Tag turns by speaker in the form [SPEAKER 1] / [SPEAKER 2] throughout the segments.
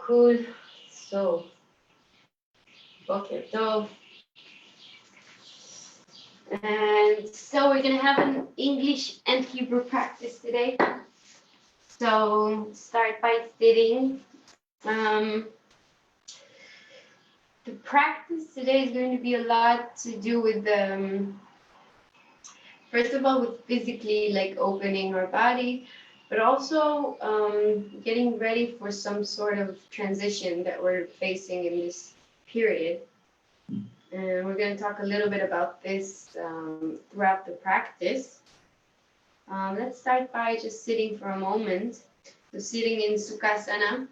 [SPEAKER 1] Cool. So, Boker Tov. And so we're going to have an English and Hebrew practice today. So start by sitting. The practice today is going to be a lot to do with first of all, with physically like opening our body, but also getting ready for some sort of transition that we're facing in this period. And we're going to talk a little bit about this throughout the practice. Let's start by just sitting for a moment. So sitting in Sukhasana,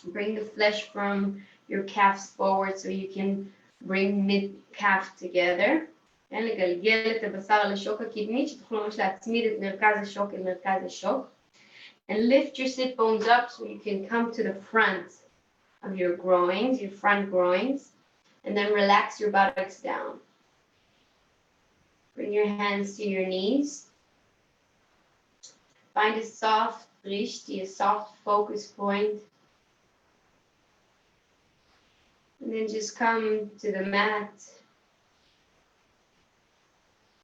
[SPEAKER 1] bring the flesh from your calves forward so you can bring mid-calf together. לגלגל את הבשר על השוק הקדמי, שתוכלו ממש להצמיד את מרכז השוק אל מרכז השוק. And lift your sit bones up so you can come to the front of your groins, your front groins. And then relax your buttocks down. Bring your hands to your knees. Find a soft drishti, a soft focus point. And then just come to the mat.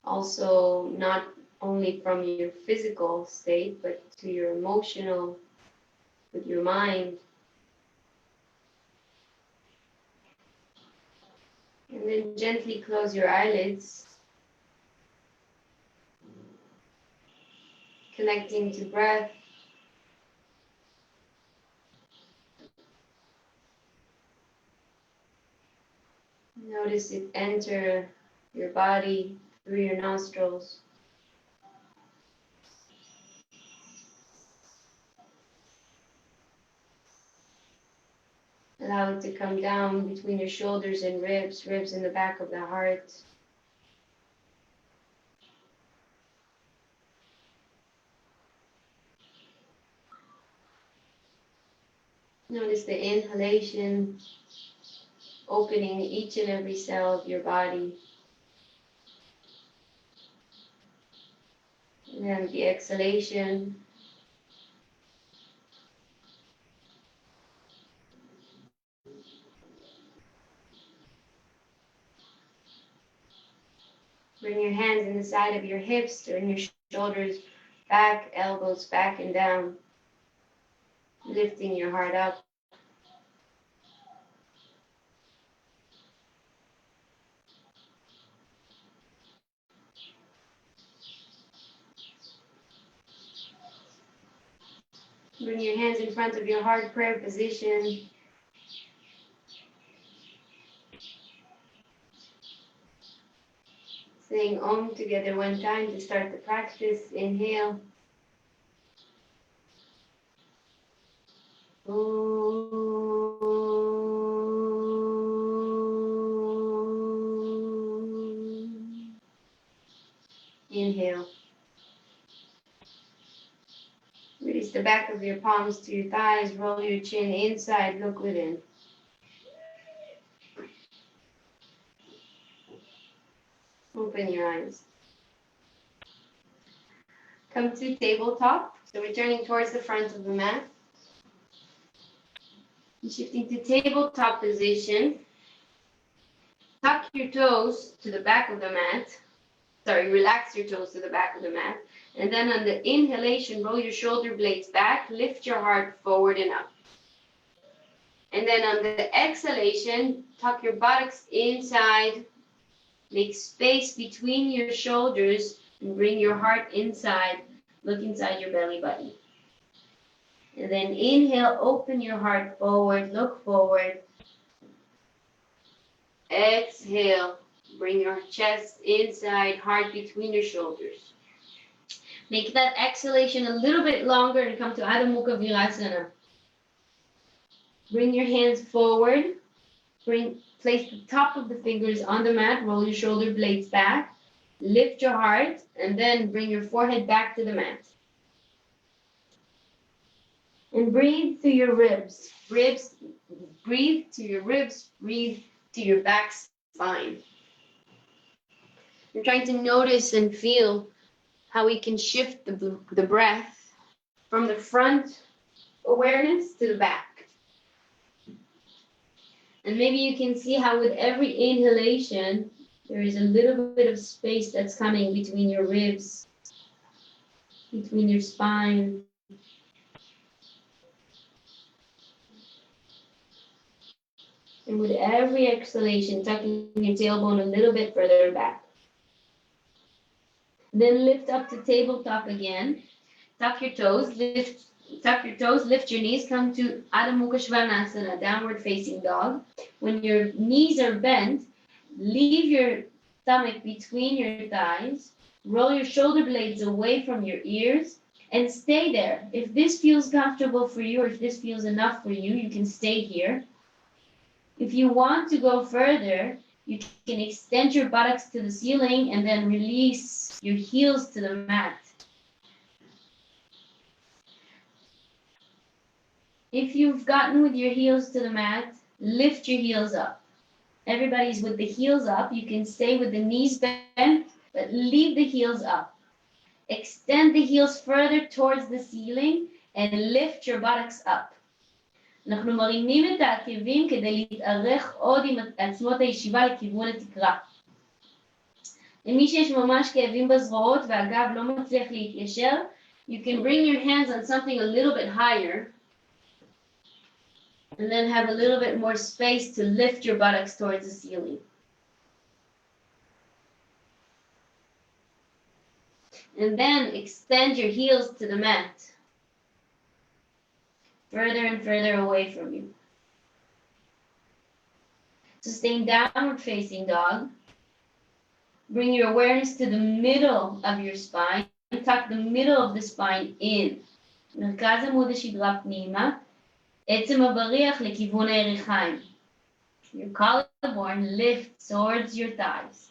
[SPEAKER 1] Also, not only from your physical state, but to your emotional, with your mind. And then gently close your eyelids, connecting to breath. Notice it enter your body through your nostrils. Allow it to come down between your shoulders and ribs, ribs in the back of the heart. Notice the inhalation, opening each and every cell of your body. And then the exhalation. Bring your hands in the side of your hips, turn your shoulders back, elbows back and down, lifting your heart up. Bring your hands in front of your heart, prayer position. Saying Om together one time to start the practice. Inhale. Inhale. Release the back of your palms to your thighs. Roll your chin inside. Look within. Open your eyes. Come to tabletop. So we're turning towards the front of the mat. And shifting to tabletop position. Tuck your toes to the back of the mat. Sorry, relax your toes to the back of the mat. And then on the inhalation, roll your shoulder blades back. Lift your heart forward and up. And then on the exhalation, tuck your buttocks inside. Make space between your shoulders and bring your heart inside. Look inside your belly button. And then inhale, open your heart forward, look forward. Exhale, bring your chest inside, heart between your shoulders. Make that exhalation a little bit longer and come to Adho Mukha Virasana. Bring your hands forward. Place the top of the fingers on the mat. Roll your shoulder blades back. Lift your heart and then bring your forehead back to the mat. And breathe through your ribs. Breathe to your ribs. Breathe to your back spine. You're trying to notice and feel how we can shift the breath from the front awareness to the back.
[SPEAKER 2] And maybe you can see how with every inhalation, there is a little bit of space that's coming between your ribs, between your spine. And with every exhalation, tucking your tailbone a little bit further back. Then lift up to tabletop again. Tuck your toes, lift your knees, come to Adho Mukha Svanasana, downward facing dog. When your knees are bent, leave your stomach between your thighs, roll your shoulder blades away from your ears, and stay there. If this feels comfortable for you, or if this feels enough for you, you can stay here. If you want to go further, you can extend your buttocks to the ceiling and then release your heels to the mat. If you've gotten with your heels to the mat, lift your heels up. Everybody's with the heels up. You can stay with the knees bent, but leave the heels up. Extend the heels further towards the ceiling and lift your buttocks up. אנחנו מרימים את העקבים כדי להתארך עוד עם עצמות הישיבה לכיוון התקרה. למי שיש ממש כאבים בזרועות והגב לא מצליח להתיישר, you can bring your hands on something a little bit higher and then have a little bit more space to lift your buttocks towards the ceiling. And then extend your heels to the mat, further and further away from you. Sustain downward facing dog. Bring your awareness to the middle of your spine. Tuck the middle of the spine in. מרכז עמוד השדרה פנימה. עצם הבריח לכיוון הירכיים. Your collarbone lifts towards your thighs.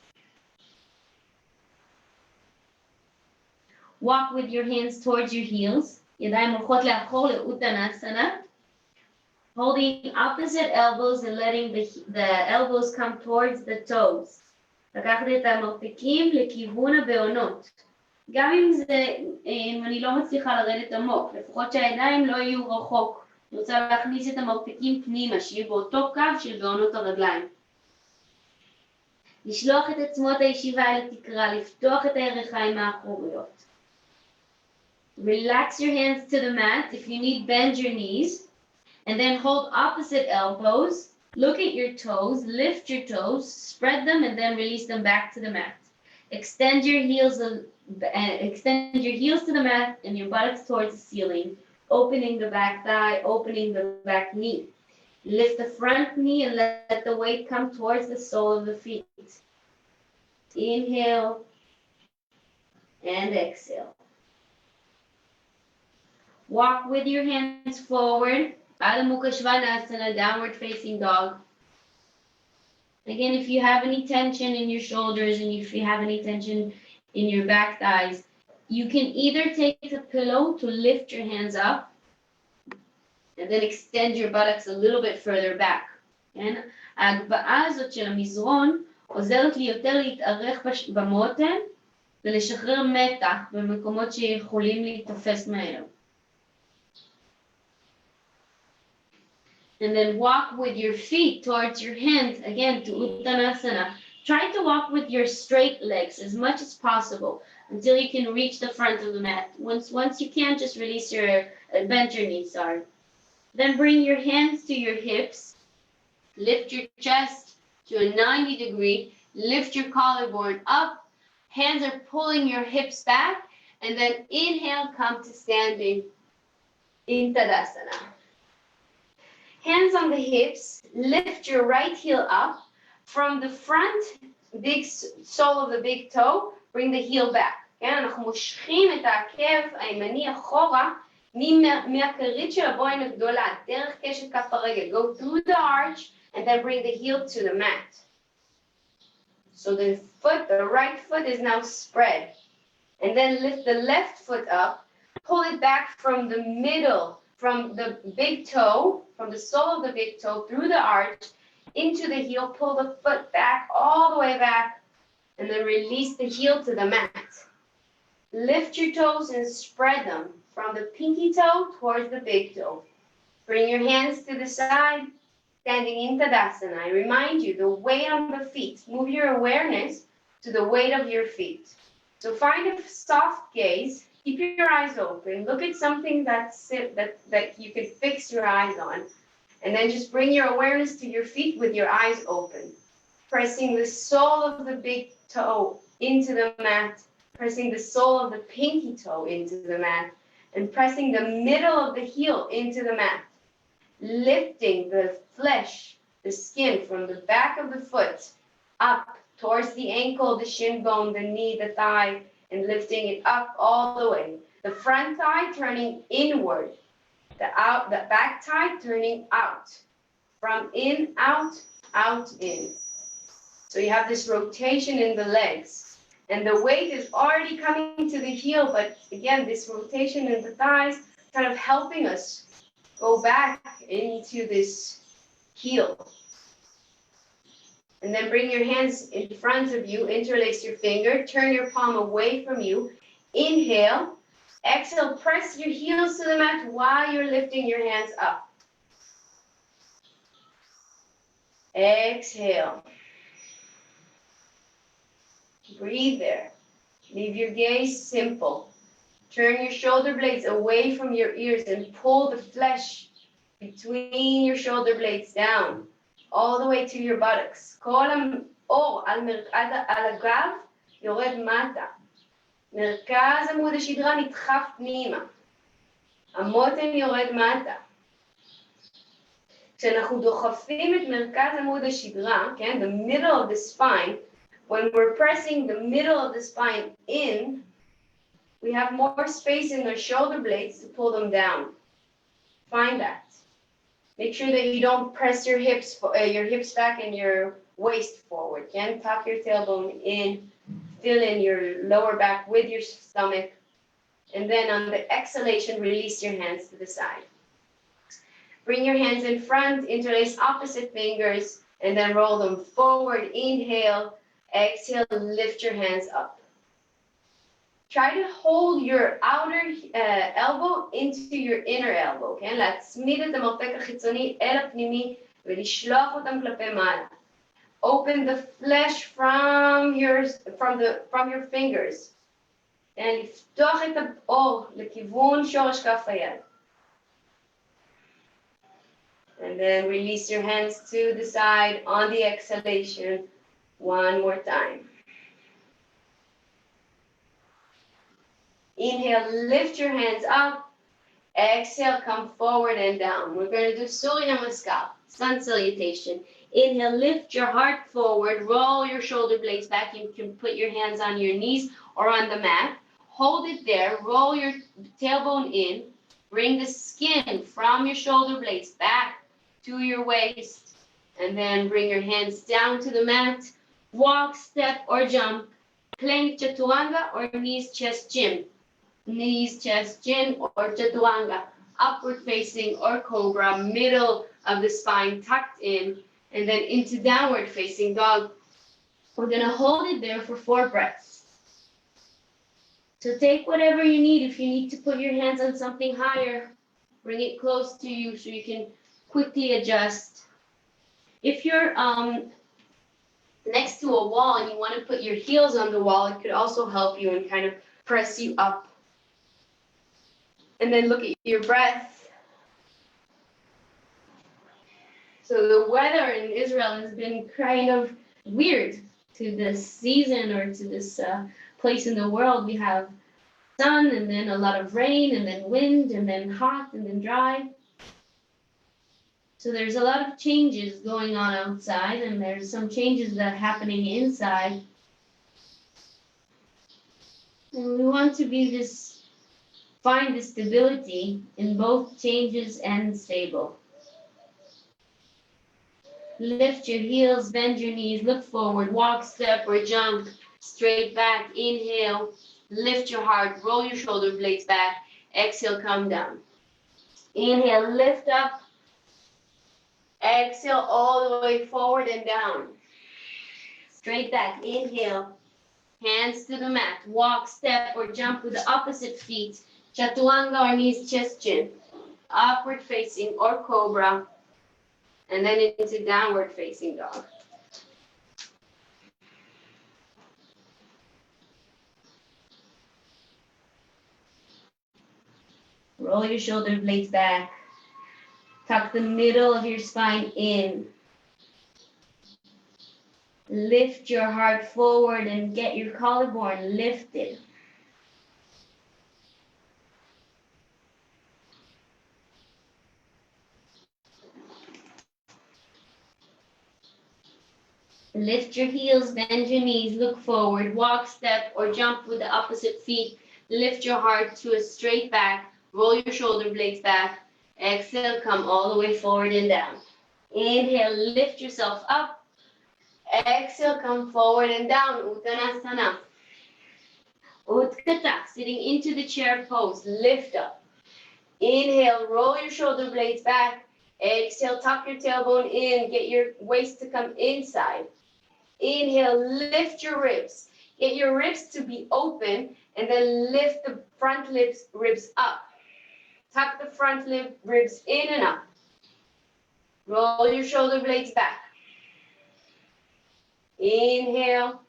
[SPEAKER 2] Walk with your hands towards your heels. ידיים הולכות לאחור לאוטנאסנה. Holding opposite elbows and letting the elbows come towards the toes. לקחת את המרפקים לכיוון הבעונות. גם אם אני לא מצליחה לרדת עמוק, לפחות שהידיים לא יהיו רחוק. אני רוצה להכניס את המרפקים פנימה, שיהיה באותו קו של בעונות הרגליים. לשלוח את עצמות הישיבה אל התקרה, לפתוח את הירכיים האחוריות. Relax your hands to the mat. If you need, bend your knees. And then hold opposite elbows. Look at your toes, lift your toes, spread them, and then release them back to the mat. Extend your heels to the mat and your buttocks towards the ceiling, opening the back thigh, opening the back knee. Lift the front knee and let the weight come towards the sole of the feet. Inhale and exhale. Walk with your hands forward. Adho Mukha Svanasana, downward facing dog. Again, if you have any tension in your shoulders and if you have any tension in your back thighs, you can either take a pillow to lift your hands up and then extend your buttocks a little bit further back. כן? ההגבהה הזאת של המזרון עוזרת לי יותר להתארך במותן ולשחרר מתח במקומות שיכולים להתאפס מהר. And then walk with your feet towards your hands, again, to Uttanasana. Try to walk with your straight legs as much as possible until you can reach the front of the mat. Once you can, just release bend your knees, sorry. Then bring your hands to your hips. Lift your chest to a 90 degree. Lift your collarbone up. Hands are pulling your hips back. And then inhale, come to standing in Tadasana. Hands on the hips, lift your right heel up. From the front, big sole of the big toe, bring the heel back. כן, אנחנו מושכים את העקב הימני אחורה מהכרית של הבוין הגדולה, דרך קשת כף הרגל. Go through the arch and then bring the heel to the mat. So the right foot is now spread. And then lift the left foot up, pull it back from the middle, from the big toe, from the sole of the big toe through the arch into the heel, pull the foot back all the way back, and then release the heel to the mat. Lift your toes and spread them from the pinky toe towards the big toe. Bring your hands to the side,
[SPEAKER 1] Standing in Tadasana, I remind you the weight on the feet. Move your awareness to the weight of your feet. So find a soft gaze. Keep your eyes open. Look at something that you can fix your eyes on. And then just bring your awareness to your feet with your eyes open. Pressing the sole of the big toe into the mat. Pressing the sole of the pinky toe into the mat. And pressing the middle of the heel into the mat. Lifting the flesh, the skin from the back of the foot up towards the ankle, the shin bone, the knee, the thigh, and lifting it up all the way. The front thigh turning inward, the back thigh turning out. From in, out, out, in. So you have this rotation in the legs. And the weight is already coming to the heel, but again, this rotation in the thighs kind of helping us go back into this heel. And then bring your hands in front of you, interlace your finger, turn your palm away from you. Inhale, exhale, press your heels to the mat while you're lifting your hands up. Exhale. Breathe there. Leave your gaze simple. Turn your shoulder blades away from your ears and pull the flesh between your shoulder blades down, all the way to your buttocks. כל האור על הגב יורד מטה. מרכז עמוד השדרה נדחף פנימה. המותן יורד מטה. כשאנחנו דוחפים את מרכז עמוד השדרה, כן, the middle of the spine, when we're pressing the middle of the spine in, we have more space in our shoulder blades to pull them down. Find that. Make sure that you don't press your hips back and your waist forward. Again, tuck your tailbone in, fill in your lower back with your stomach, and then on the exhalation, release your hands to the side. Bring your hands in front, interlace opposite fingers, and then roll them forward. Inhale, exhale, lift your hands up. Try to hold your outer elbow into your inner elbow, כן? להצמיד את המרפק החיצוני אל הפנימי ולשלוח אותם כלפי מעלה. Open the flesh from your fingers. לפתוח את האור לכיוון שורש כף היד. And then release your hands to the side on the exhalation one more time. Inhale, lift your hands up. Exhale, come forward and down. We're going to do Surya Namaskar, sun salutation. Inhale, lift your heart forward. Roll your shoulder blades back. You can put your hands on your knees or on the mat. Hold it there. Roll your tailbone in. Bring the skin from your shoulder blades back to your waist. And then bring your hands down to the mat. Walk, step, or jump. Plank chaturanga or knees, chest, chin. Knees, chest, chin, or chaturanga. Upward facing or cobra, middle of the spine tucked in. And then into downward facing dog. We're going to hold it there for 4 breaths. So take whatever you need. If you need to put your hands on something higher, bring it close to you so you can quickly adjust. If you're next to a wall and you want to put your heels on the wall, it could also help you and kind of press you up. And then look at your breath. So the weather in Israel has been kind of weird to this season or to this place in the world. We have sun and then a lot of rain and then wind and then hot and then dry. So there's a lot of changes going on outside and there's some changes that are happening inside. And we want to find the stability in both changes and stable. Lift your heels, bend your knees, look forward, walk, step, or jump, straight back, inhale, lift your heart, roll your shoulder blades back, exhale, come down. Inhale, lift up, exhale, all the way forward and down. Straight back, inhale, hands to the mat, walk, step, or jump with the opposite feet, chaturanga or knees, chest, chin, upward facing or cobra. and then into downward facing dog.
[SPEAKER 2] Roll your shoulder blades back. Tuck the middle of your spine in. Lift your heart forward and get your collarbone lifted. Lift your heels, bend your knees, look forward, walk, step, or jump with the opposite feet. Lift your heart to a straight back. Roll your shoulder blades back. Exhale, come all the way forward and down. Inhale, lift yourself up. Exhale, come forward and down. Uttanasana. Utkata, sitting into the chair pose. Lift up. Inhale, roll your shoulder blades back. Exhale, tuck your tailbone in. Get your waist to come inside. Inhale, lift your ribs. Get your ribs to be open, and then lift the front ribs up. Tuck the front ribs in and up. Roll your shoulder blades back. Inhale.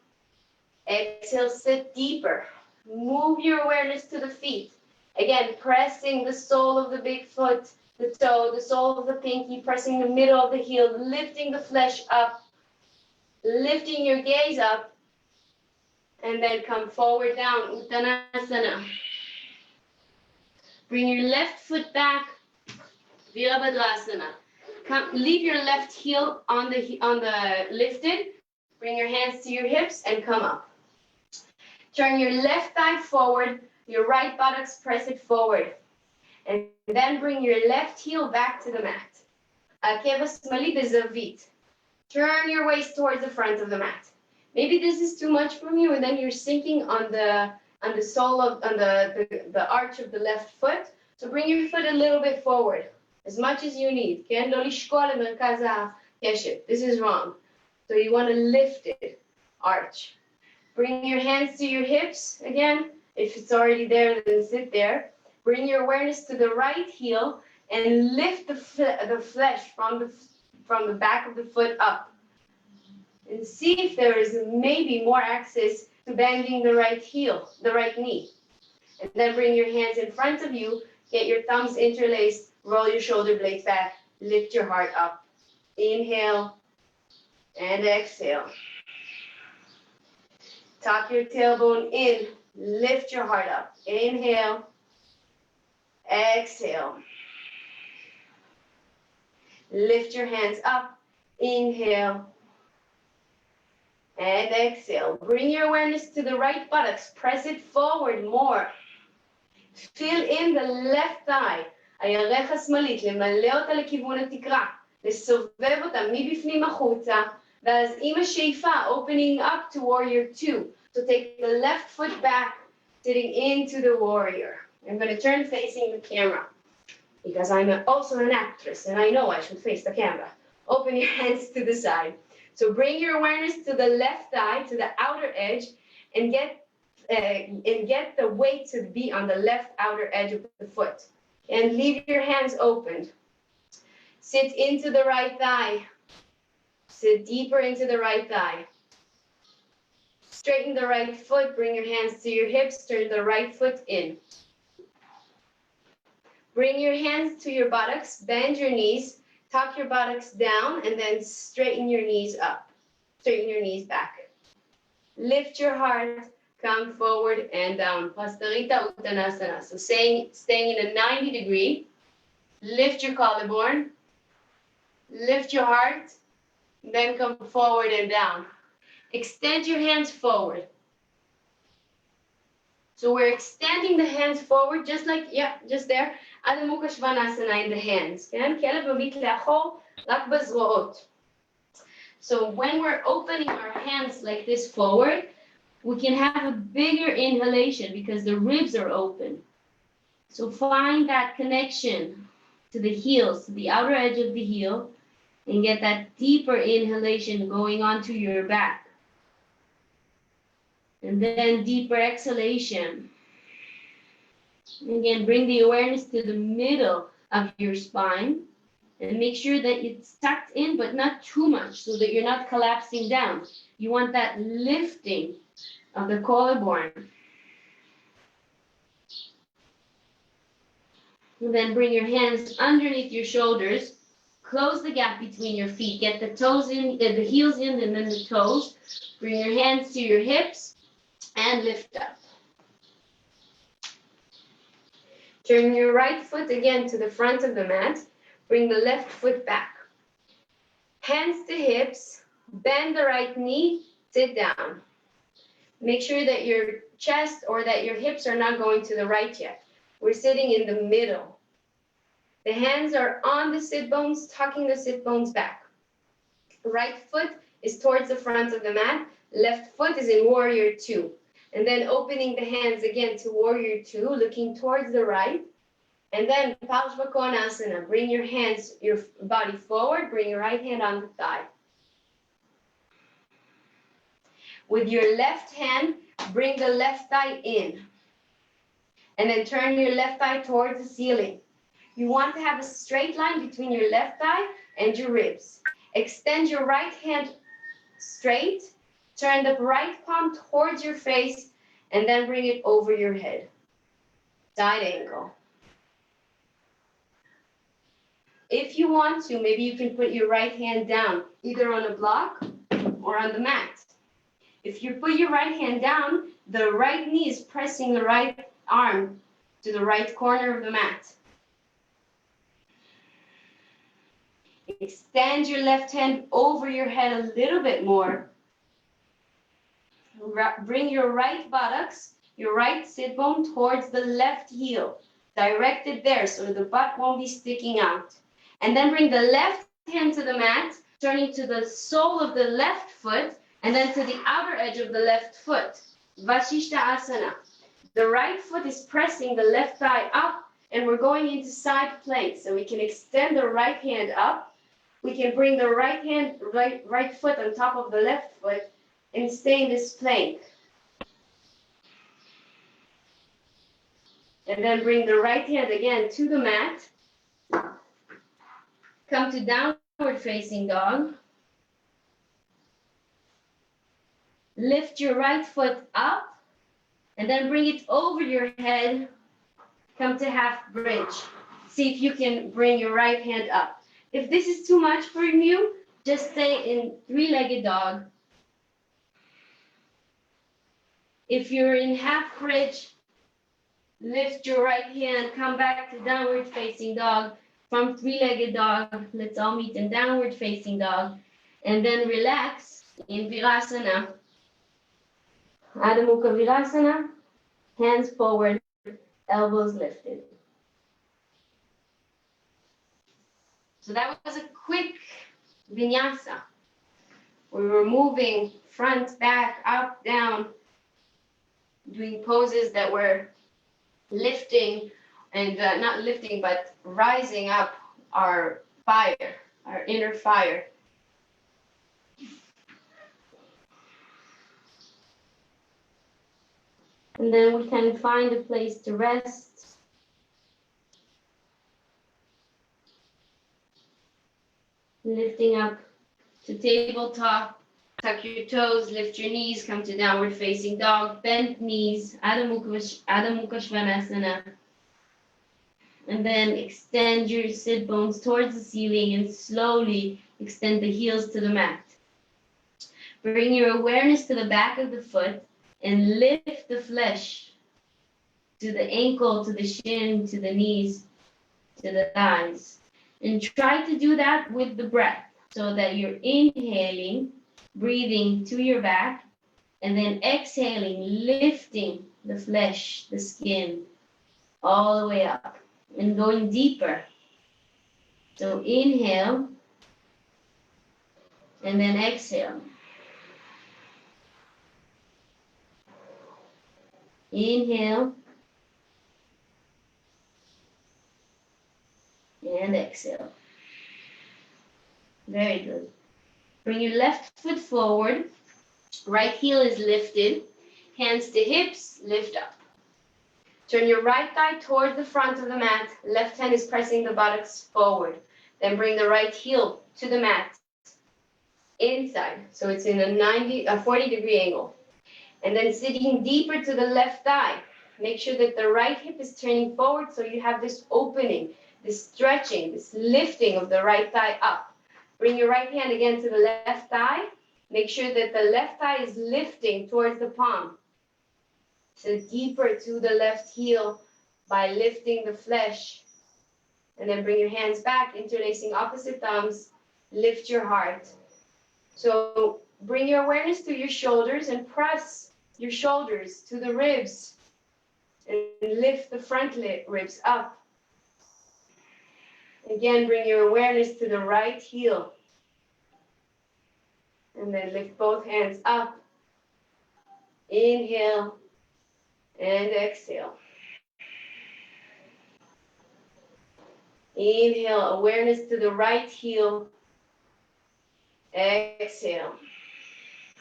[SPEAKER 2] Exhale, sit deeper. Move your awareness to the feet. Again, pressing the sole of the big foot, the toe, the sole of the pinky, pressing the middle of the heel, lifting the flesh up. Lifting your gaze up, and then come forward down, Uttanasana. Bring your left foot back, Virabhadrasana. Leave your left heel on the lifted. Bring your hands to your hips and come up. Turn your left thigh forward, your right buttocks press it forward. And then bring your left heel back to the mat. Akeva Smali Zavit. Turn your waist towards the front of the mat. Maybe this is too much from you, and then you're sinking on the sole of the arch of the left foot. So bring your foot a little bit forward, as much as you need. This is wrong. So you want to lift it, arch. Bring your hands to your hips again. If it's already there, then sit there. Bring your awareness to the right heel and lift the flesh from the back of the foot up. And see if there is maybe more access to bending the right heel, the right knee. And then bring your hands in front of you, get your thumbs interlaced, roll your shoulder blades back, lift your heart up. Inhale and exhale. Tuck your tailbone in, lift your heart up. Inhale, exhale. Lift your hands up, inhale, and exhale. Bring your awareness to the right buttocks, press it forward more. Fill in the left thigh, הירך השמאלית, למלא אותה לכיוון התקרה, לסובב אותה מבפנים החוצה, ואז עם השאיפה, opening up to warrior 2. So take the left foot back, sitting into the warrior. I'm going to turn facing the camera, because I'm also an actress, and I know I should face the camera. Open your hands to the side. So bring your awareness to the left thigh, to the outer edge, and get the weight to be on the left outer edge of the foot. And leave your hands open. Sit into the right thigh. Sit deeper into the right thigh. Straighten the right foot, bring your hands to your hips, turn the right foot in. Bring your hands to your buttocks, bend your knees, tuck your buttocks down, and then straighten your knees up. Straighten your knees back. Lift your heart, come forward and down. Pastarita Uttanasana. So staying in a 90 degree. Lift your collarbone. Lift your heart. Then come forward and down. Extend your hands forward. So we're extending the hands forward, just like, just there. Adho Mukha Svanasana in the hands. כלב מביט לאחור, רק בזרועות. So when we're opening our hands like this forward, we can have a bigger inhalation because the ribs are open. So find that connection to the heels, to the outer edge of the heel, and get that deeper inhalation going onto your back. And then deeper exhalation. Again, bring the awareness to the middle of your spine And make sure that it's tucked in, but not too much, so that you're not collapsing down. You want that lifting of the collarbone. And then bring your hands underneath your shoulders. Close the gap between your feet. Get the toes in, the heels in, and then the toes. Bring your hands to your hips and lift up. Turn your right foot again to the front of the mat. Bring the left foot back. Hands to hips. Bend the right knee. Sit down. Make sure that your chest or that your hips are not going to the right yet. We're sitting in the middle. The hands are on the sit bones, tucking the sit bones back. Right foot is towards the front of the mat. Left foot is in warrior two. And then opening the hands again to warrior two, looking towards the right. And then Parshva Konasana. Bring your hands, your body forward. Bring your right hand on the thigh. With your left hand, bring the left thigh in. And then turn your left thigh towards the ceiling. You want to have a straight line between your left thigh and your ribs. Extend your right hand straight. Turn the right palm towards your face and then bring it over your head. Side angle. If you want to, maybe you can put your right hand down, either on a block or on the mat. If you put your right hand down, the right knee is pressing the right arm to the right corner of the mat. Extend your left hand over your head a little bit more. Bring your right buttocks, your right sit bone towards the left heel. Direct it there so the butt won't be sticking out. And then bring the left hand to the mat, turning to the sole of the left foot, and then to the outer edge of the left foot. Vasishta Asana. The right foot is pressing the left thigh up, and we're going into side plank. So we can extend the right hand up. We can bring the right foot on top of the left foot and stay in this plank. And then bring the right hand again to the mat. Come to downward facing dog. Lift your right foot up and then bring it over your head. Come to half bridge. See if you can bring your right hand up. If this is too much for you, just stay in three-legged dog. If you're in half bridge, lift your right hand, come back to downward facing dog. From three-legged dog, let's all meet in downward facing dog. And then relax in Virasana. Adho Mukha Virasana, hands forward, elbows lifted. So that was a quick vinyasa. We were moving front, back, up, down, doing poses that were lifting and not lifting, but rising up our fire, our inner fire. And then we can find a place to rest. Lifting up to tabletop, tuck your toes, lift your knees, come to downward facing dog, bend knees, Adho Mukha Svanasana. And then extend your sit bones towards the ceiling and slowly extend the heels to the mat. Bring your awareness to the back of the foot and lift the flesh to the ankle, to the shin, to the knees, to the thighs. And try to do that with the breath so that you're inhaling, breathing to your back, and then exhaling, lifting the flesh, the skin, all the way up and going deeper. So inhale and then exhale. Inhale and exhale. Very good. Bring your left foot forward. Right heel is lifted. Hands to hips, lift up. Turn your right thigh toward the front of the mat. Left hand is pressing the buttocks forward.
[SPEAKER 1] Then bring the right heel to the mat, inside. So it's in a 40-degree angle. And then sitting deeper to the left thigh. Make sure that the right hip is turning forward so you have this opening, this stretching, this lifting of the right thigh up. Bring your right hand again to the left thigh. Make sure that the left thigh is lifting towards the palm. So deeper to the left heel by lifting the flesh. And then bring your hands back, interlacing opposite thumbs. Lift your heart. So bring your awareness to your shoulders and press your shoulders to the ribs. And lift the front ribs up. Again, bring your awareness to the right heel. And then lift both hands up. Inhale and exhale. Inhale, awareness to the right heel. Exhale.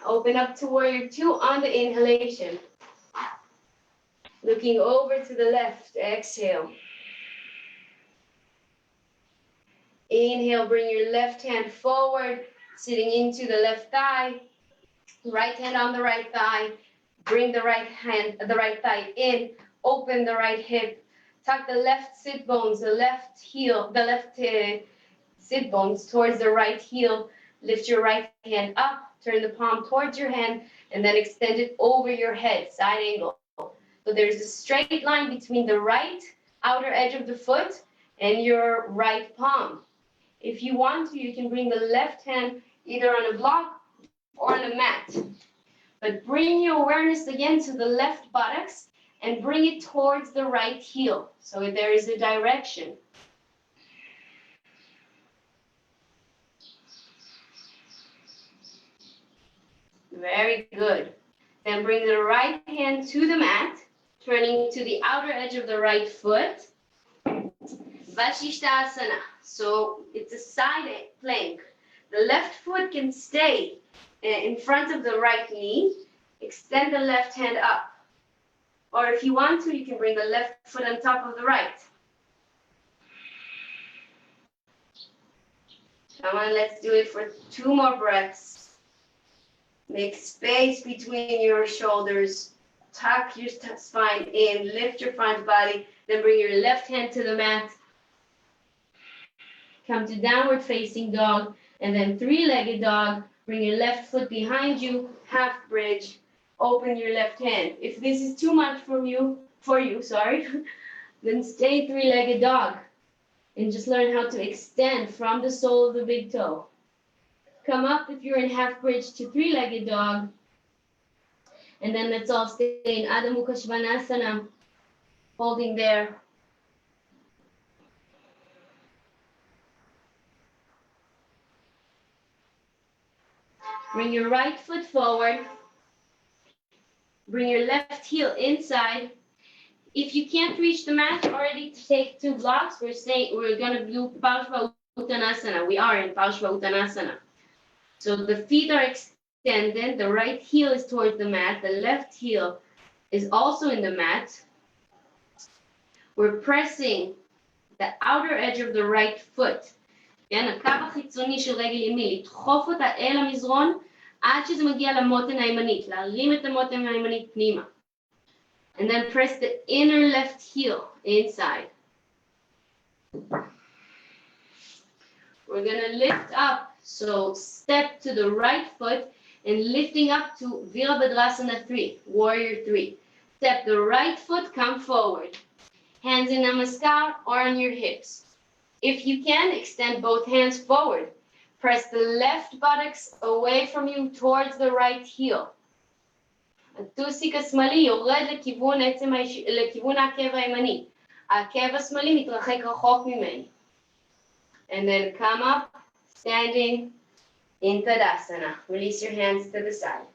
[SPEAKER 1] Open up to warrior two on the inhalation. Looking over to the left, exhale. Inhale, bring your left hand forward, sitting into the left thigh. Right hand on the right thigh. Bring the right thigh in. Open the right hip. Tuck the left sit bones, the left sit bones towards the right heel. Lift your right hand up. Turn the palm towards your hand, and then extend it over your head, side angle. So there's a straight line between the right outer edge of the foot and your right palm. If you want to, you can bring the left hand either on a block or on a mat. But bring your awareness again to the left buttocks and bring it towards the right heel. So there is a direction. Very good. Then bring the right hand to the mat, turning to the outer edge of the right foot. Vasishtasana. So it's a side plank. The left foot can stay in front of the right knee. Extend the left hand up. Or if you want to, you can bring the left foot on top of the right. Come on, let's do it for 2 more breaths. Make space between your shoulders. Tuck your spine in. Lift your front body. Then bring your left hand to the mat. Come to downward facing dog. And then 3-legged dog. Bring your left foot behind you. Half bridge. Open your left hand. If this is too much for you, then stay 3-legged dog. And just learn how to extend from the sole of the big toe. Come up if you're in half bridge to 3-legged dog. And then let's all stay in Adho Mukha Svanasana, holding there. Bring your right foot forward. Bring your left heel inside. If you can't reach the mat, already take 2 blocks. We're gonna do Paushva Uttanasana. We are in Paushva Uttanasana. So the feet are extended. The right heel is towards the mat. The left heel is also in the mat. We're pressing the outer edge of the right foot. כן, הקו החיצוני של רגל ימין, לדחוף אותה אל המזרון עד שזה מגיע למותן הימנית, להרים את המותן הימנית פנימה. And then press the inner left heel inside. We're gonna lift up. So step to the right foot and lifting up to Virabhadrasana 3, Warrior 3. Step the right foot, come forward. Hands in Namaskar or on your hips. If you can, extend both hands forward. Press the left buttocks away from you towards the right heel. הטוסיק השמאלי יורד לכיוון העקב הימני. העקב השמאלי מתרחק רחוק ממני. And then come up. Standing in Tadasana. Release your hands to the side.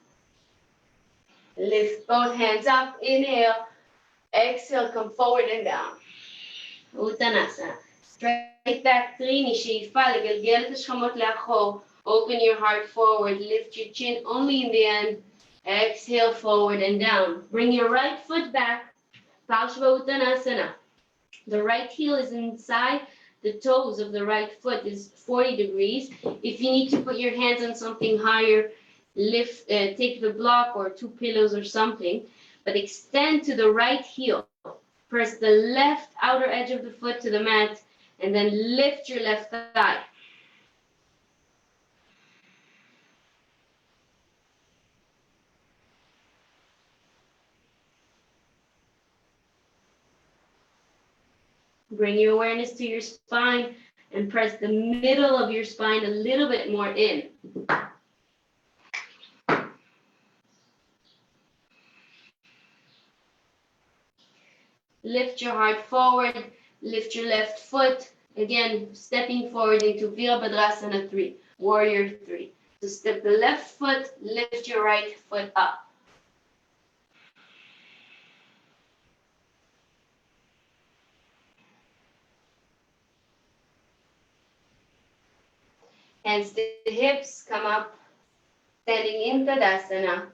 [SPEAKER 1] Lift both hands up. Inhale. Exhale. Come forward and down. Uttanasana. Straight back 3. נשאיפה לגלגל את השכמות לאחור. Open your heart forward. Lift your chin only in the end. Exhale forward and down. Bring your right foot back. Paushva Uttanasana. The right heel is inside.
[SPEAKER 2] the toes of the right foot is 40 degrees. If you need to put your hands on something higher, take the block or 2 pillows or something, but extend to the right heel. Press the left outer edge of the foot to the mat, and then lift your left thigh. Bring your awareness to your spine and press the middle of your spine a little bit more in. Lift your heart forward, lift your left foot. Again, stepping forward into Virabhadrasana 3, Warrior 3. So step the left foot, lift your right foot up. Hands to the hips, come up, standing in Tadasana,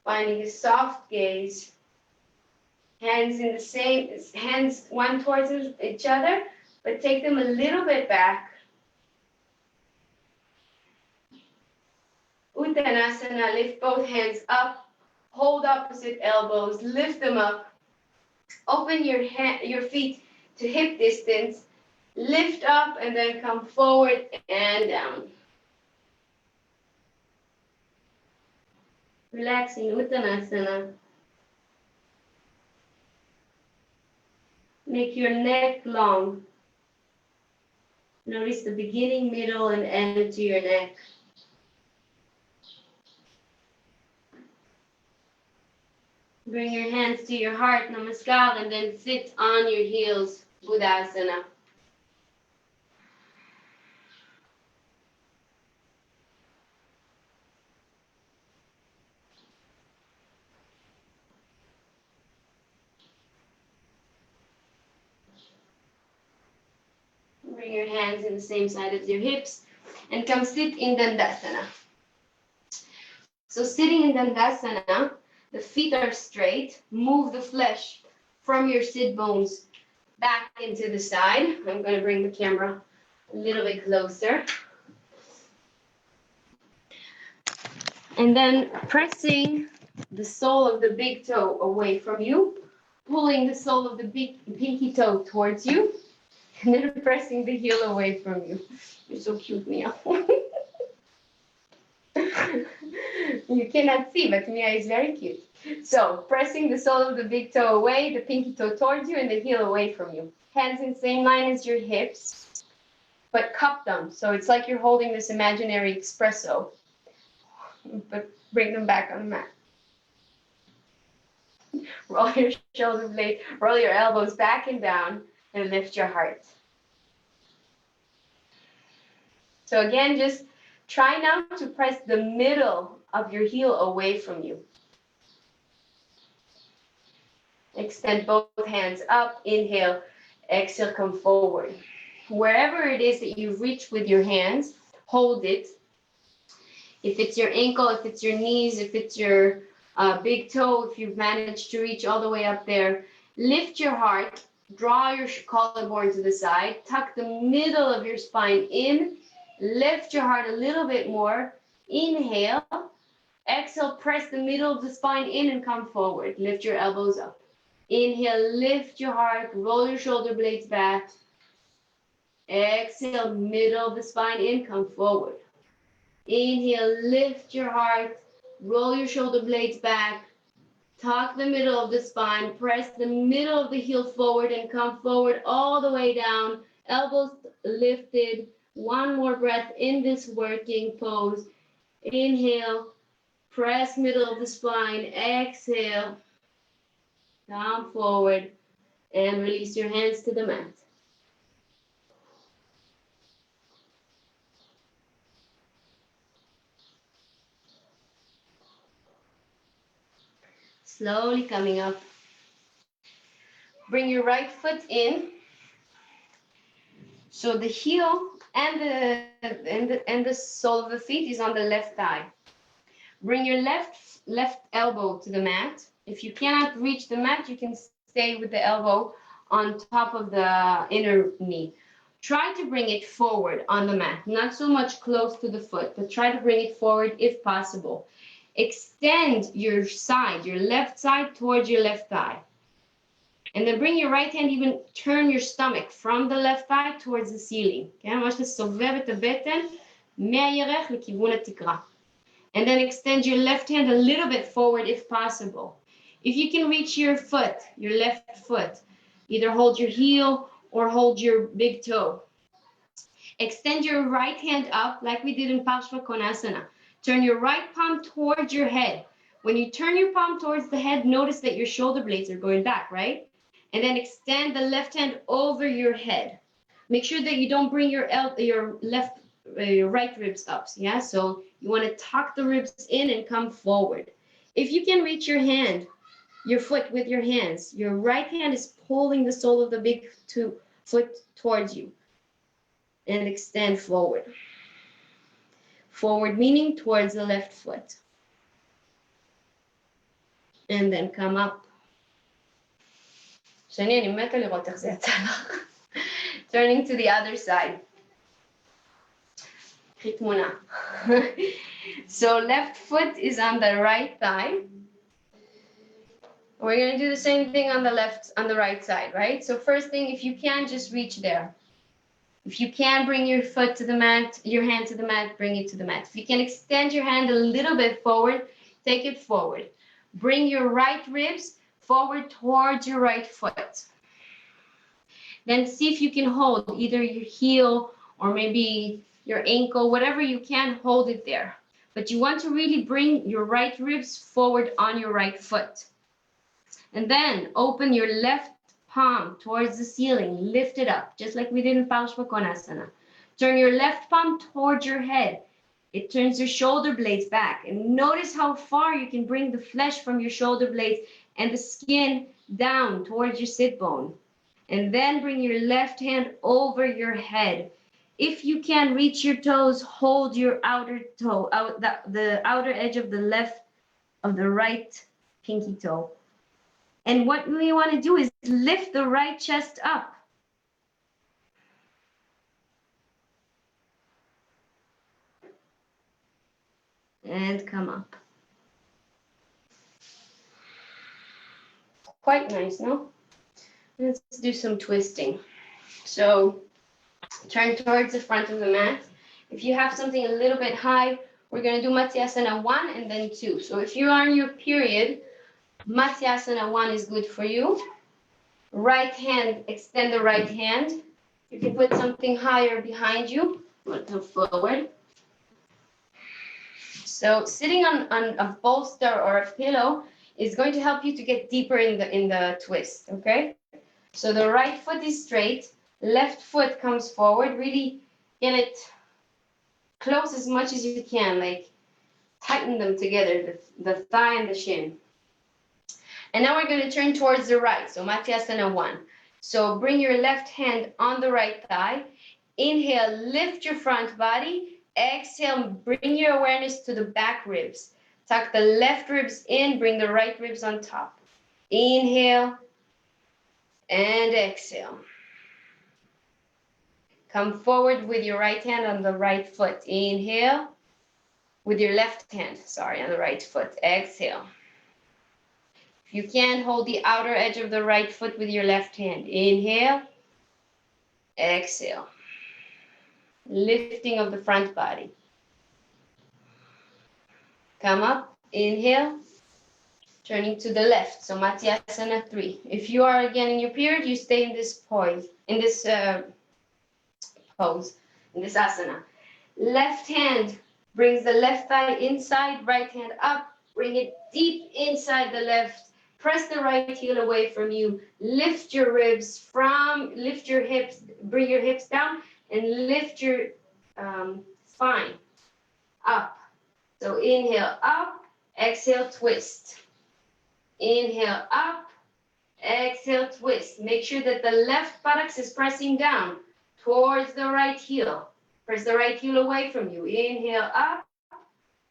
[SPEAKER 2] finding a soft gaze. Hands in the same, hands one towards each other, but take them a little bit back. Uttanasana, lift both hands up, hold opposite elbows, lift them up. Open your feet to hip distance, lift up and then come forward and down. Relax in Uttanasana. Make your neck long. Notice the beginning, middle, and end to your neck. Bring your hands to your heart, Namaskar, and then sit on your heels, Buddhasana. Bring your hands in the same side as your hips and come sit in Dandasana. So sitting in Dandasana, the feet are straight. Move the flesh from your sit bones back into the side. I'm going to bring the camera a little bit closer. And then pressing the sole of the big toe away from you, pulling the sole of the pinky toe towards you, and then pressing the heel away from you. You're so cute, Mia. You cannot see, but Mia is very cute. So pressing the sole of the big toe away, the pinky toe towards you, and the heel away from you. Hands in the same line as your hips, but cup them. So it's like you're holding this imaginary espresso, but bring them back on the mat. Roll your shoulder blade, roll your elbows back and down, and lift your heart. So again, just try now to press the middle of your heel away from you. Extend both hands up, inhale, exhale, come forward. Wherever it is that you reach with your hands, hold it. If it's your ankle, if it's your knees, if it's your big toe, if you've managed to reach all the way up there, lift your heart, draw your collarbone to the side, tuck the middle of your spine in, lift your heart a little bit more, inhale, exhale, press the middle of the spine in and come forward, lift your elbows up. Inhale, lift your heart, roll your shoulder blades back, exhale, middle of the spine in, come forward. Inhale, lift your heart, roll your shoulder blades back, tuck the middle of the spine, press the middle of the heel forward and come forward all the way down, elbows lifted. One more breath in this working pose. Inhale, press middle of the spine, exhale, come forward and release your hands to the mat. Slowly coming up. Bring your right foot in. So the heel and the sole of the feet is on the left thigh. Bring your left elbow to the mat. If you cannot reach the mat, you can stay with the elbow on top of the inner knee.
[SPEAKER 1] Try to bring it forward on the mat, not so much close to the foot, but try to bring it forward if possible. Extend your side, your left side towards your left thigh. And then bring your right hand, even turn your stomach from the left thigh towards the ceiling. כן? ממש לסובב את הבטן מהירך לכיוון התקרה. And then extend your left hand a little bit forward if possible. If you can reach your foot, your left foot, either hold your heel or hold your big toe. Extend your right hand up like we did in Parshva Konasana. Turn your right palm towards your head. When you turn your palm towards the head, notice that your shoulder blades are going back, right? And then extend the left hand over your head. Make sure that you don't bring your right ribs up, yeah? So you want to tuck the ribs in and come forward. If you can reach your hand, your foot with your hands, your right hand is pulling the sole of the big foot towards you. And extend forward. Forward meaning towards the left foot. And then come up. Turning to the other side. So left foot is on the right thigh. We're going to do the same thing on the right side, right? So first thing, if you can, just reach there. If you can bring your foot to the mat, your hand to the mat, bring it to the mat. If you can extend your hand a little bit forward, take it forward. Bring your right ribs forward towards your right foot. Then see if you can hold either your heel or maybe your ankle, whatever you can, hold it there. But you want to really bring your right ribs forward on your right foot. And then open your left palm towards the ceiling, lift it up, just like we did in Parshva Konasana. Turn your left palm towards your head. It turns your shoulder blades back. And notice how far you can bring the flesh from your shoulder blades and the skin down towards your sit bone. And then bring your left hand over your head. If you can reach your toes, hold your outer toe, the outer edge of the right pinky toe. And what we want to do is lift the right chest up. And come up. Quite nice, no? Let's do some twisting. So turn towards the front of the mat. If you have something a little bit high, we're going to do Matsyasana 1 and then 2. So if you are in your period, Matsyasana 1 is good for you. Right hand, extend the right hand. You can put something higher behind you. Come forward. So sitting on a bolster or a pillow is going to help you to get deeper in the twist, okay? So the right foot is straight, left foot comes forward. Really get it close as much as you can, like tighten them together, the thigh and the shin. And now we're going to turn towards the right, so Matsyasana 1. So bring your left hand on the right thigh. Inhale, lift your front body. Exhale, bring your awareness to the back ribs. Tuck the left ribs in, bring the right ribs on top. Inhale and exhale. Come forward with your right hand on the right foot. Inhale. With your left hand, on the right foot. Exhale. If you can, hold the outer edge of the right foot with your left hand. Inhale. Exhale. Lifting of the front body. Come up. Inhale. Turning to the left. So Matsyasana 3. If you are again in your period, you stay in this pose, in this asana. Left hand brings the left thigh inside, right hand up. Bring it deep inside the left. Press the right heel away from you. Lift your ribs lift your hips, bring your hips down and lift your spine up. So inhale up, exhale, twist. Inhale up, exhale, twist. Make sure that the left buttocks is pressing down towards the right heel. Press the right heel away from you. Inhale up,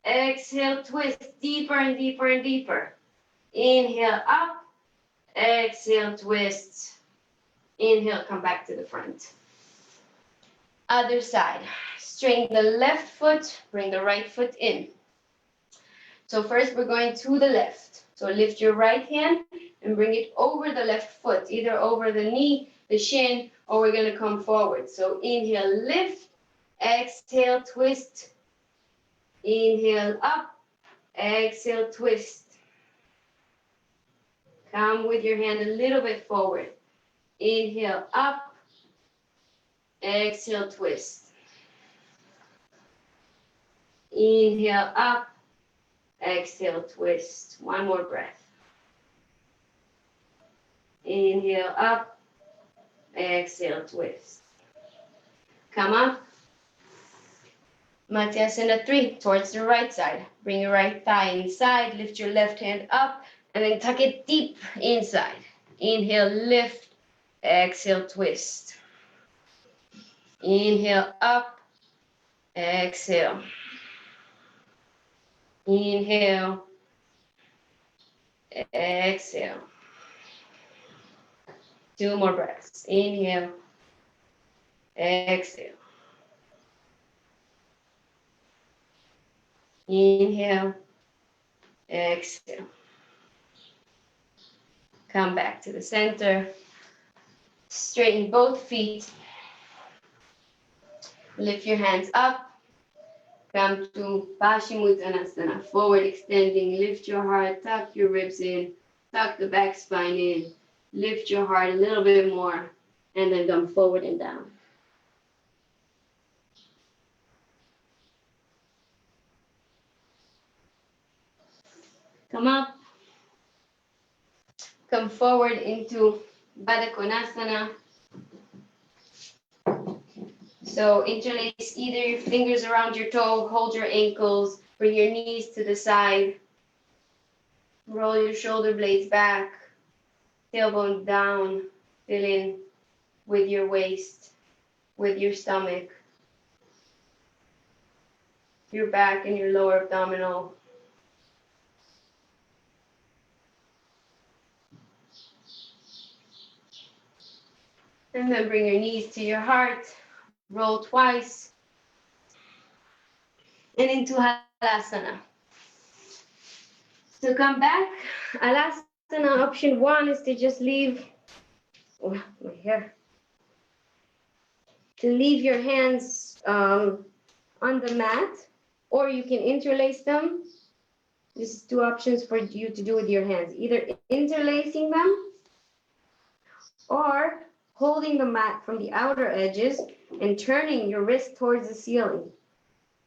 [SPEAKER 1] exhale, twist deeper and deeper and deeper. Inhale up, exhale, twist. Inhale, come back to the front. Other side. Straighten the left foot, bring the right foot in. So first we're going to the left. So lift your right hand and bring it over the left foot, either over the knee, the shin, or we're going to come forward. So inhale, lift, exhale, twist. Inhale, up, exhale, twist. Come with your hand a little bit forward. Inhale, up, exhale, twist. Inhale, up, exhale, twist. One more breath. Inhale, up, exhale, twist. Come up. Matyasana 3, towards the right side. Bring your right thigh inside, lift your left hand up, and then tuck it deep inside. Inhale, lift, exhale, twist. Inhale, up, exhale. Inhale, exhale. 2 more breaths. Inhale, exhale. Inhale, exhale. Come back to the center. Straighten both feet. Lift your hands up. Come to Paschimottanasana. Forward extending. Lift your heart. Tuck your ribs in. Tuck the back spine in. Lift your heart a little bit more. And then come forward and down. Come up. Come forward into Baddha Konasana. So interlace either your fingers around your toe, hold your ankles, bring your knees to the side. Roll your shoulder blades back, tailbone down, fill in with your waist, with your stomach, your back and your lower abdominal. And then bring your knees to your heart, roll twice, and into Halasana. So come back. Halasana option 1 is to just leave, oh, my hair. To leave your hands on the mat, or you can interlace them. This is 2 options for you to do with your hands. Either interlacing them or holding the mat from the outer edges and turning your wrist towards the ceiling.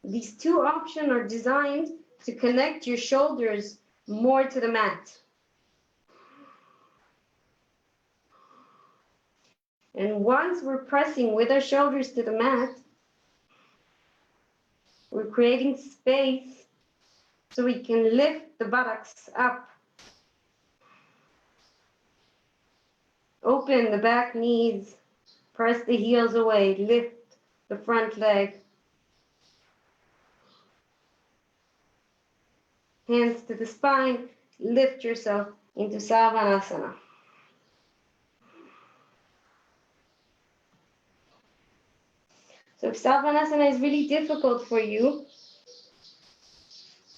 [SPEAKER 1] These 2 options are designed to connect your shoulders more to the mat. And once we're pressing with our shoulders to the mat, we're creating space so we can lift the buttocks up. Open the back knees, press the heels away, lift the front leg. Hands to the spine, lift yourself into Savanasana. So if Savanasana is really difficult for you,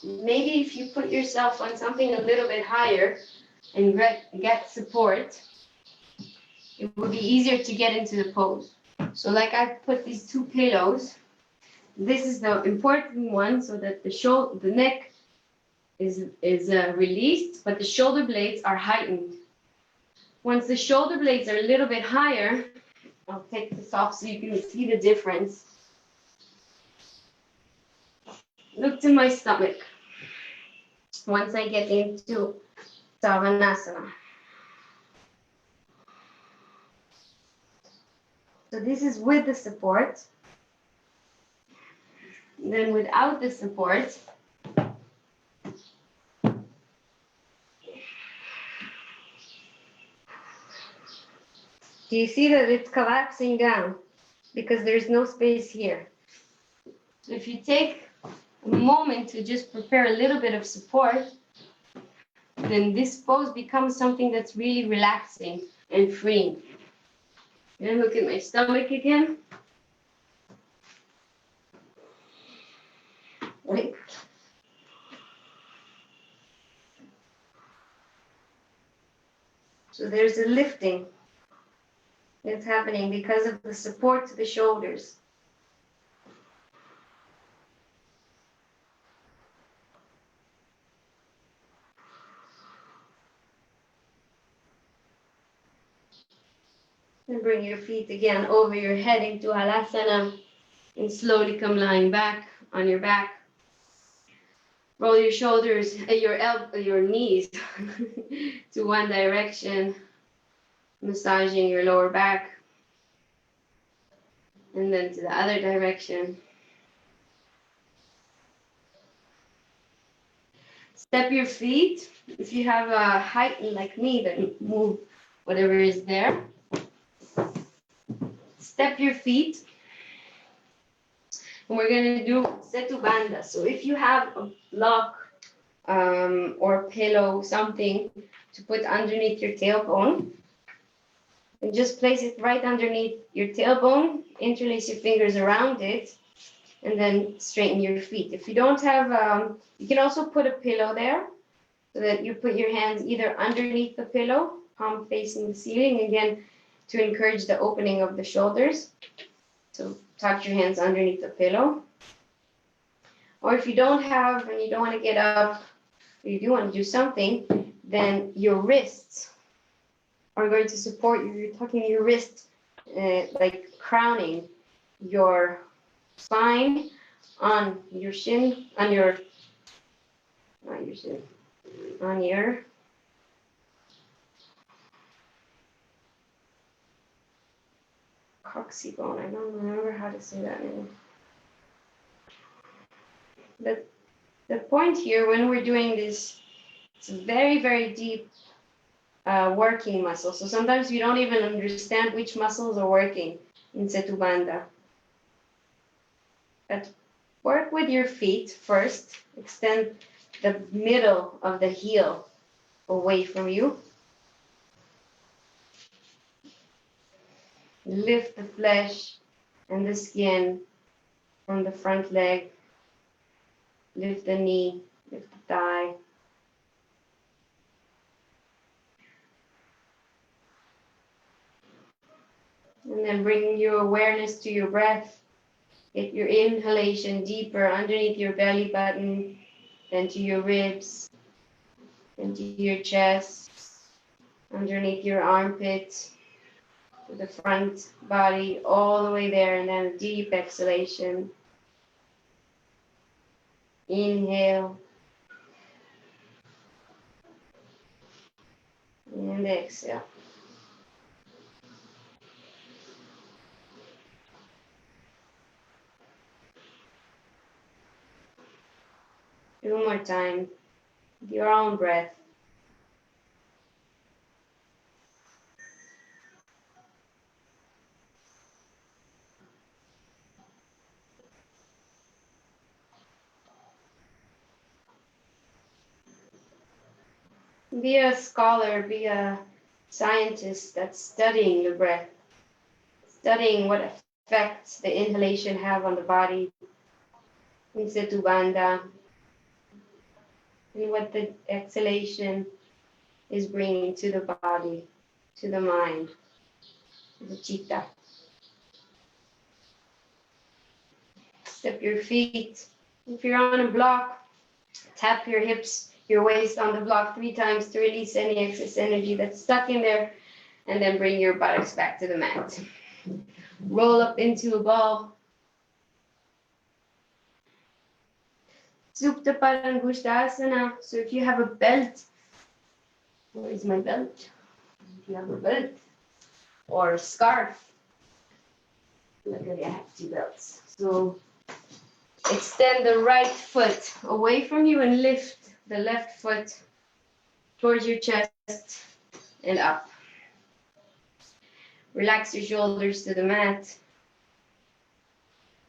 [SPEAKER 1] maybe if you put yourself on something a little bit higher and get support, it would be easier to get into the pose. So like I've put these 2 pillows. This is the important one so that the neck is released, but the shoulder blades are heightened. Once the shoulder blades are a little bit higher, I'll take this off so you can see the difference. Look to my stomach. Once I get into Savanasana. So this is with the support. Then without the support, do you see that it's collapsing down because there's no space here? So if you take a moment to just prepare a little bit of support, then this pose becomes something that's really relaxing and freeing. And look at my stomach again. right? So there's a lifting that's happening because of the support to the shoulders. And bring your feet again over your head into Halasana and slowly come lying back on your back. Roll your shoulders, your knees to one direction, massaging your lower back, and then to the other direction. Step your feet. If you have a height like me, then move whatever is there. Step your feet. And we're going to do Setu Bandha. So if you have a block or pillow, something to put underneath your tailbone, and just place it right underneath your tailbone, interlace your fingers around it, and then straighten your feet. If you don't have, you can also put a pillow there so that you put your hands either underneath the pillow, palm facing the ceiling, again, to encourage the opening of the shoulders. So tuck your hands underneath the pillow. Or if you don't have and you don't want to get up, or you do want to do something, then your wrists are going to support you. You're tucking your wrist, like crowning your spine on your shin, on your, not your shin, on your coccyx bone. I don't remember how to say that name. But the point here, when we're doing this, it's a very, very deep working muscle. So sometimes we don't even understand which muscles are working in Setu Bandha. But work with your feet first. Extend the middle of the heel away from you. Lift the flesh and the skin from the front leg. Lift the knee, lift the thigh. And then bring your awareness to your breath. Get your inhalation deeper underneath your belly button, then to your ribs, then to your chest, underneath your armpits, to the front body, all the way there, and then a deep exhalation. Inhale. And exhale. Two more time, with your own breath. Be a scholar, be a scientist that's studying the breath, studying what effects the inhalation have on the body in Setu Bandha, and what the exhalation is bringing to the body, to the mind, to the chitta. Step your feet. If you're on a block, tap your hips, your waist on the block 3 times to release any excess energy that's stuck in there, and then bring your buttocks back to the mat. Roll up into a ball. Supta Parangushtasana. So if you have a belt, where is my belt? If you have a belt or a scarf, luckily I have 2 belts. So extend the right foot away from you and lift the left foot towards your chest and up. Relax your shoulders to the mat.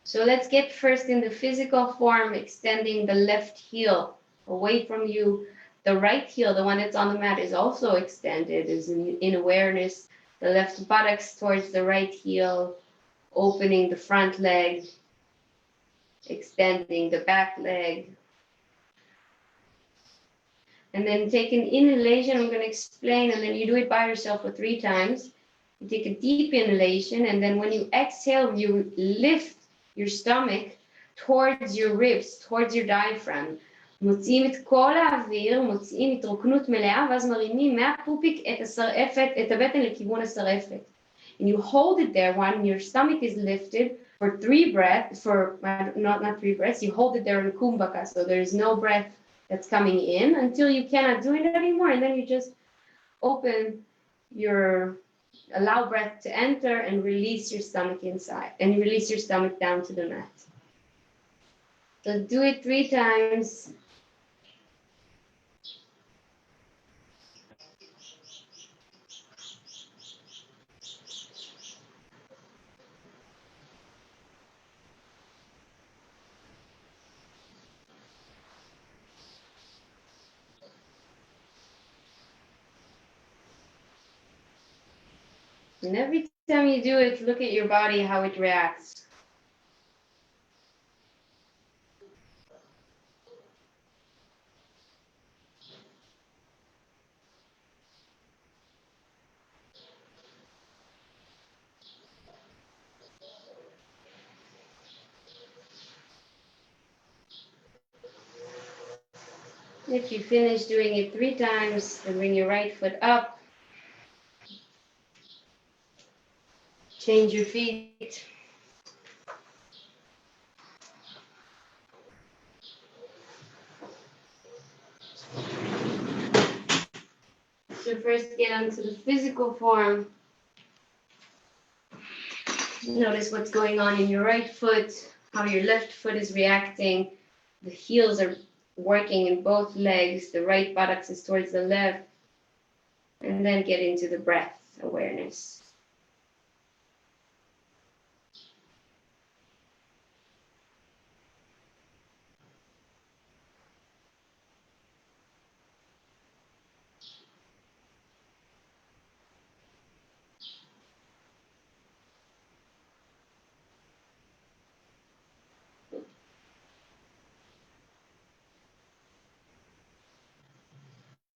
[SPEAKER 1] So let's get first in the physical form, extending the left heel away from you. The right heel, the one that's on the mat, is also extended, is in awareness. The left buttocks towards the right heel, opening the front leg. extending the back leg. And then take an inhalation, I'm going to explain, and then you do it by yourself for 3 times. You take a deep inhalation, and then when you exhale, you lift your stomach towards your ribs, towards your diaphragm. מוציאים את כל האוויר, מוציאים התרוקנות מלאה, ואז מרימים מהפופיק את השרעפת, את הבטן לכיוון השרעפת. And you hold it there when your stomach is lifted for 3 breaths, not 3 breaths, you hold it there in kumbhaka, so there's no breath that's coming in until you cannot do it anymore, and then you just allow breath to enter and release your stomach inside, and you release your stomach down to the mat. So do it 3 times. And every time you do it, look at your body, how it reacts. If you finish doing it 3 times, then bring your right foot up. Change your feet. So first get onto the physical form. Notice what's going on in your right foot, how your left foot is reacting. The heels are working in both legs. The right buttocks is towards the left. And then get into the breath awareness.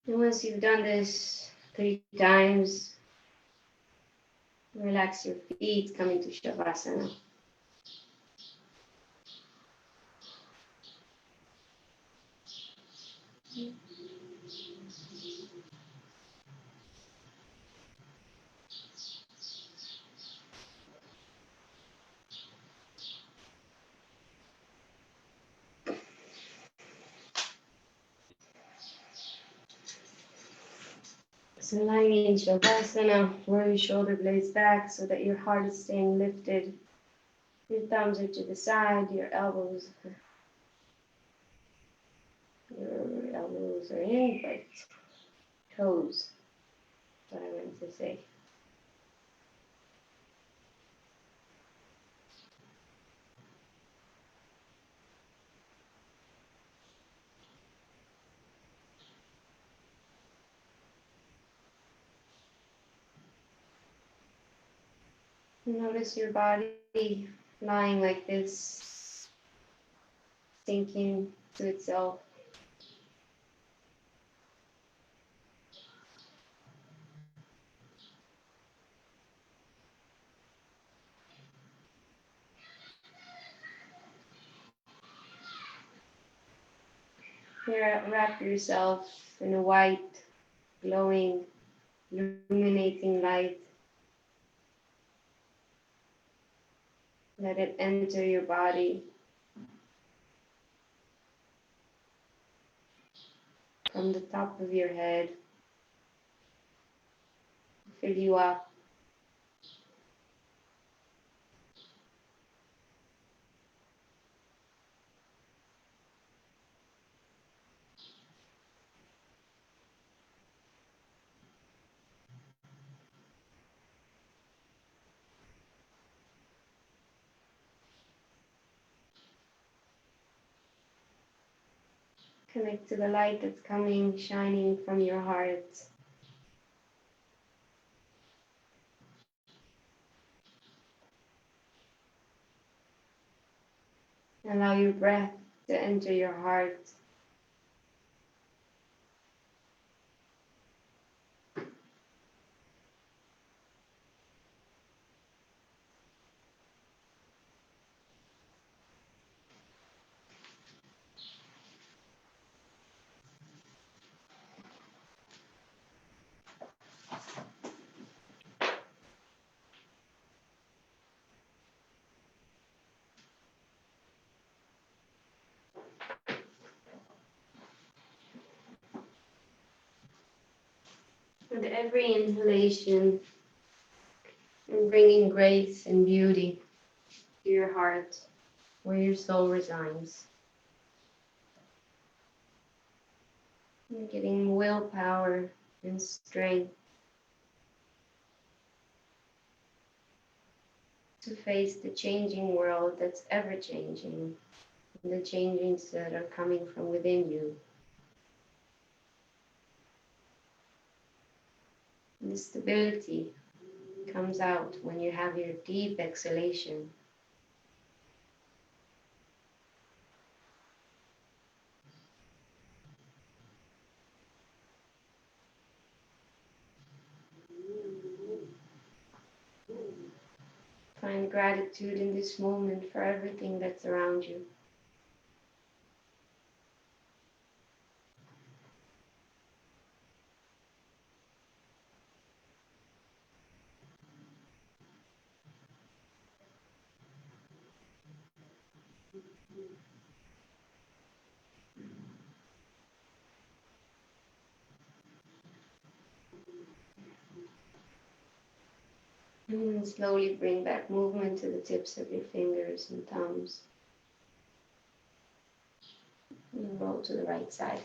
[SPEAKER 1] And once you've done this 3 times, relax your feet, come into Shavasana. So lying in Shavasana, roll your shoulder blades back so that your heart is staying lifted. Your thumbs are to the side, your elbows are in, but toes, what I meant to say. Notice your body lying like this, sinking to itself. Here, wrap yourself in a white, glowing, illuminating light. Let it enter your body from the top of your head, fill you up. Connect to the light that's coming, shining from your heart. Allow your breath to enter your heart. With every inhalation, you're bringing grace and beauty to your heart, where your soul resides. You're getting willpower and strength to face the changing world that's ever changing, and the changings that are coming from within you. And the stability comes out when you have your deep exhalation. Find gratitude in this moment for everything that's around you. And slowly bring back movement to the tips of your fingers and thumbs. And roll to the right side.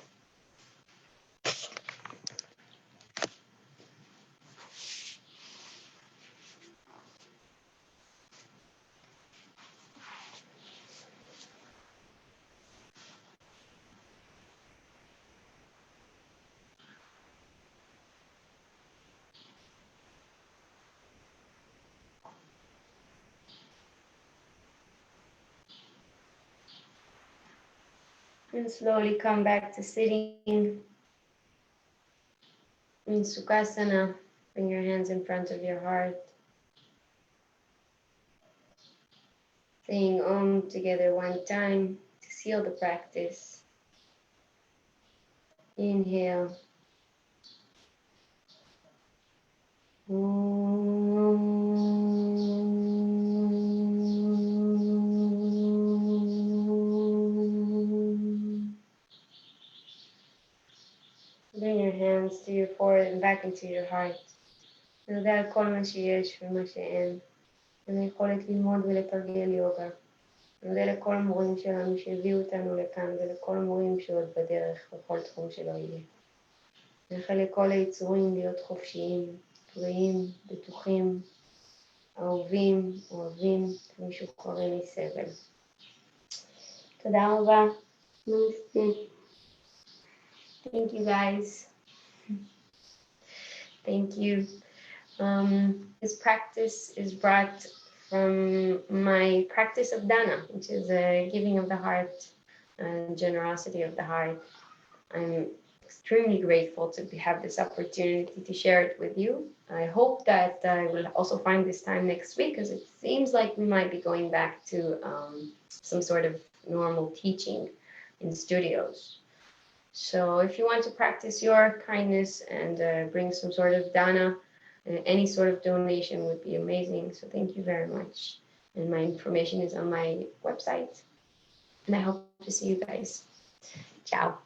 [SPEAKER 1] And slowly come back to sitting in Sukhasana. Bring your hands in front of your heart. Saying Om together one time to seal the practice. Inhale. Bring your hands to your forehead and back into your heart. יודע על כל מה שיש ומה שאין. אני יכולת ללמוד ולתרגל יוגה. נודה לכל המורים שלנו שהביאו אותנו לכאן ולכל המורים שעוד בדרך בכל תחום שלא יהיה. נאחל לכל היצורים להיות חופשיים, בריאים, בטוחים, אהובים, אוהבים ומשוחררים מסבל. תודה רבה. Namaste. Thank you guys. Thank you. This practice is brought from my practice of Dana, which is a giving of the heart and generosity of the heart. I'm extremely grateful to have this opportunity to share it with you. I hope that I will also find this time next week, because it seems like we might be going back to some sort of normal teaching in studios. So if you want to practice your kindness and bring some sort of dana, any sort of donation would be amazing. So thank you very much. And my information is on my website. And I hope to see you guys. Ciao.